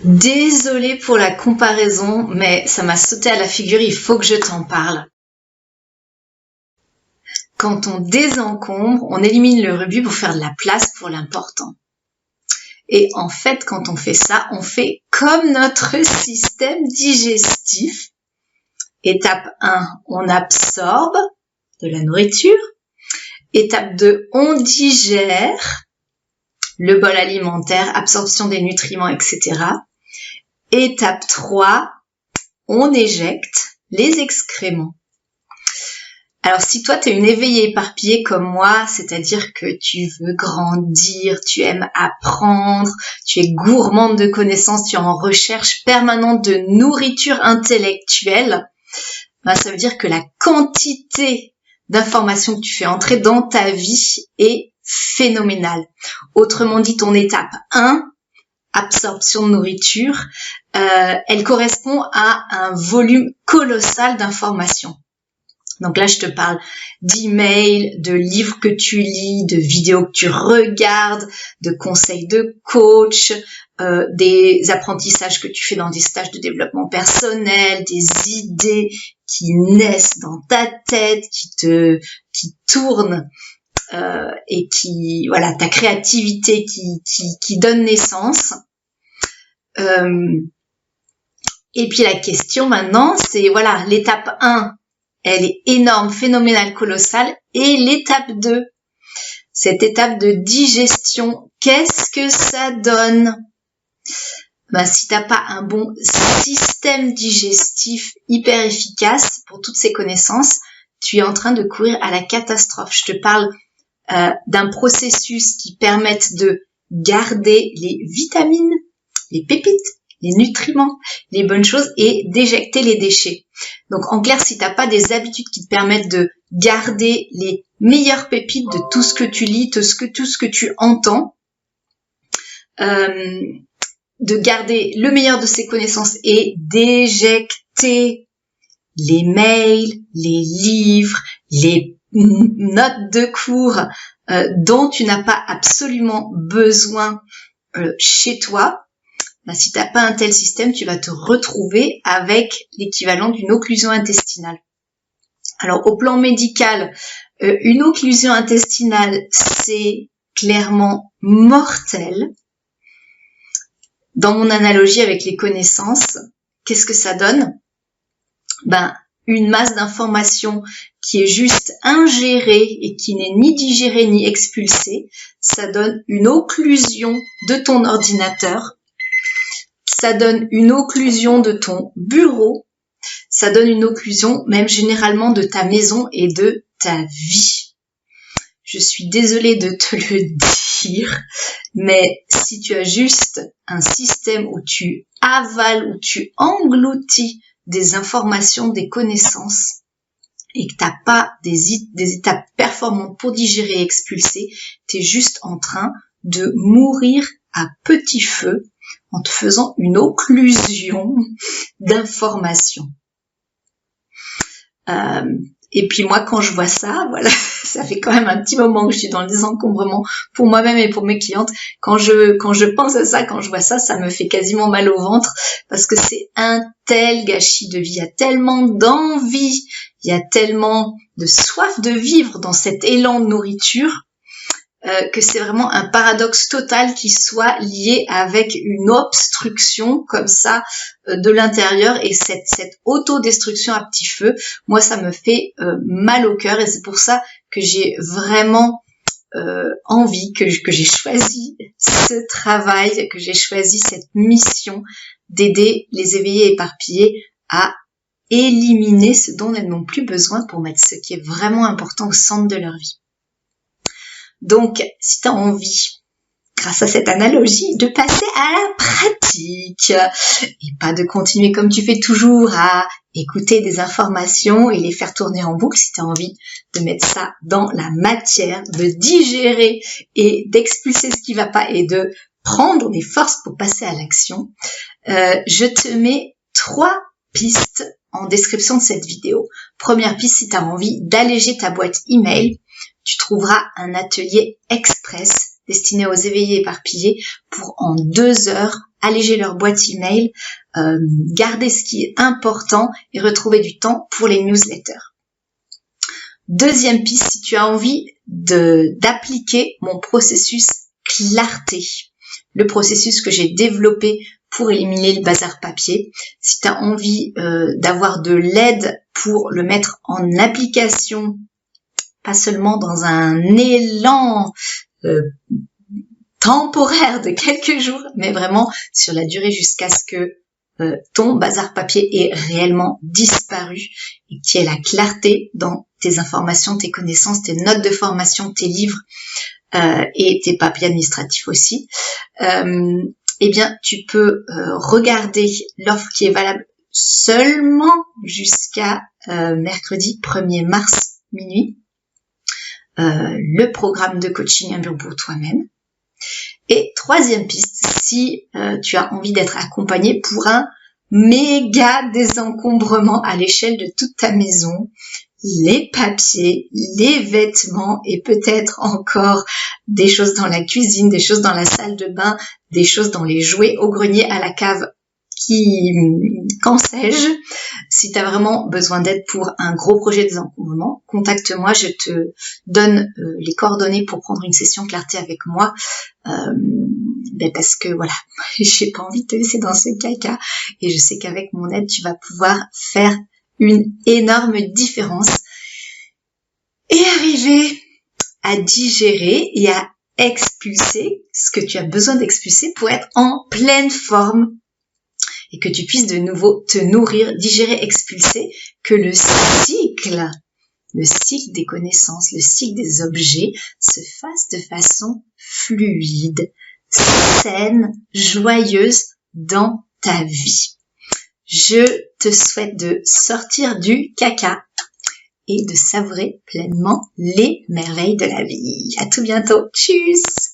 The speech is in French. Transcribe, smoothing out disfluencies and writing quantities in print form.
Désolée pour la comparaison, mais ça m'a sauté à la figure, il faut que je t'en parle. Quand on désencombre, on élimine le rebut pour faire de la place pour l'important. Et en fait, quand on fait ça, on fait comme notre système digestif. Étape 1, on absorbe de la nourriture. Étape 2, on digère le bol alimentaire, absorption des nutriments, etc. Étape 3, on éjecte les excréments. Alors si toi tu es une éveillée éparpillée comme moi, c'est-à-dire que tu veux grandir, tu aimes apprendre, tu es gourmande de connaissances, tu es en recherche permanente de nourriture intellectuelle, ça veut dire que la quantité d'informations que tu fais entrer dans ta vie est phénoménale. Autrement dit, ton étape 1, absorption de nourriture, elle correspond à un volume colossal d'informations. Donc là, je te parle d'emails, de livres que tu lis, de vidéos que tu regardes, de conseils de coach, des apprentissages que tu fais dans des stages de développement personnel, des idées qui naissent dans ta tête, qui tournent et qui, voilà, ta créativité qui donne naissance. Et puis la question maintenant, c'est voilà, l'étape 1, elle est énorme, phénoménale, colossale. Et l'étape 2, cette étape de digestion, qu'est-ce que ça donne ? Si t'as pas un bon système digestif hyper efficace pour toutes ces connaissances, tu es en train de courir à la catastrophe. Je te parle d'un processus qui permette de garder les vitamines, les pépites, les nutriments, les bonnes choses et d'éjecter les déchets. Donc en clair, si tu n'as pas des habitudes qui te permettent de garder les meilleures pépites de tout ce que tu lis, tout ce que tu entends, de garder le meilleur de ces connaissances et d'éjecter les mails, les livres, les notes de cours dont tu n'as pas absolument besoin chez toi, si tu n'as pas un tel système, tu vas te retrouver avec l'équivalent d'une occlusion intestinale. Alors, au plan médical, une occlusion intestinale, c'est clairement mortel. Dans mon analogie avec les connaissances, qu'est-ce que ça donne ? Une masse d'informations qui est juste ingérée et qui n'est ni digérée ni expulsée, ça donne une occlusion de ton ordinateur. Ça donne une occlusion de ton bureau, ça donne une occlusion même généralement de ta maison et de ta vie. Je suis désolée de te le dire, mais si tu as juste un système où tu avales, où tu engloutis des informations, des connaissances, et que tu n'as pas des étapes performantes pour digérer et expulser, tu es juste en train de mourir à petit feu en te faisant une occlusion d'informations. Et puis moi, quand je vois ça, voilà, ça fait quand même un petit moment que je suis dans le désencombrement pour moi-même et pour mes clientes. Quand je pense à ça, quand je vois ça, ça me fait quasiment mal au ventre parce que c'est un tel gâchis de vie. Il y a tellement d'envie, il y a tellement de soif de vivre dans cet élan de nourriture que c'est vraiment un paradoxe total qui soit lié avec une obstruction comme ça de l'intérieur et cette autodestruction à petit feu. Moi, ça me fait mal au cœur et c'est pour ça que j'ai vraiment envie, que j'ai choisi ce travail, que j'ai choisi cette mission d'aider les éveillés éparpillés à éliminer ce dont elles n'ont plus besoin pour mettre ce qui est vraiment important au centre de leur vie. Donc, si tu as envie, grâce à cette analogie, de passer à la pratique et pas de continuer comme tu fais toujours à écouter des informations et les faire tourner en boucle, si tu as envie de mettre ça dans la matière, de digérer et d'expulser ce qui va pas et de prendre des forces pour passer à l'action, je te mets 3 pistes en description de cette vidéo. Première piste, si tu as envie d'alléger ta boîte email, tu trouveras un atelier express destiné aux éveillés éparpillés pour en 2 heures alléger leur boîte email, garder ce qui est important et retrouver du temps pour les newsletters. Deuxième piste, si tu as envie d'appliquer mon processus clarté, le processus que j'ai développé pour éliminer le bazar papier, si tu as envie d'avoir de l'aide pour le mettre en application, pas seulement dans un élan temporaire de quelques jours, mais vraiment sur la durée jusqu'à ce que ton bazar papier ait réellement disparu et que tu aies la clarté dans tes informations, tes connaissances, tes notes de formation, tes livres et tes papiers administratifs aussi, eh bien tu peux regarder l'offre qui est valable seulement jusqu'à mercredi 1er mars minuit, le programme de coaching Un bureau pour toi-même. Et troisième piste, si tu as envie d'être accompagné pour un méga désencombrement à l'échelle de toute ta maison, les papiers, les vêtements et peut-être encore des choses dans la cuisine, des choses dans la salle de bain, des choses dans les jouets au grenier, à la cave, qu'en sais-je. Si tu as vraiment besoin d'aide pour un gros projet de désencombrement, contacte-moi, je te donne les coordonnées pour prendre une session clarté avec moi, parce que voilà, j'ai pas envie de te laisser dans ce caca et je sais qu'avec mon aide, tu vas pouvoir faire une énorme différence et arriver à digérer et à expulser ce que tu as besoin d'expulser pour être en pleine forme et que tu puisses de nouveau te nourrir, digérer, expulser, que le cycle des connaissances, le cycle des objets se fasse de façon fluide, saine, joyeuse dans ta vie. Je te souhaite de sortir du caca et de savourer pleinement les merveilles de la vie. À tout bientôt. Tchuss!